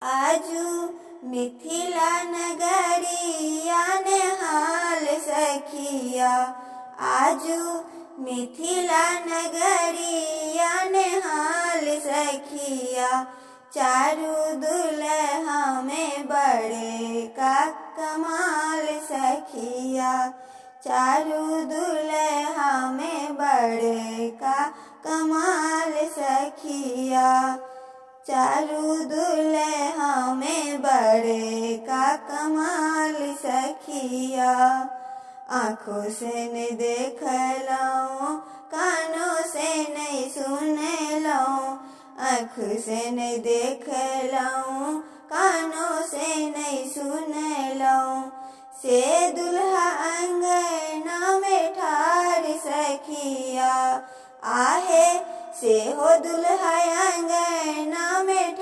आजू मिथिला नगरिया ने हाल सखिया, आजू मिथिला नगरिया ने हाल सखिया। चारू दुल्हा में बड़े का कमाल सखिया, चारू दुल्हा में बड़े का कमाल सखिया, चारू दुल्हा में बड़े का कमाल सखिया। आँखों से नहीं देख लऊं, कानों से नहीं सुन लऊं, आँख से नहीं देख लऊं, कानों से नहीं सुन लऊं। से दुल्हा अंगना में ठार सखिया, आहे से हो दुल्हा अंगना में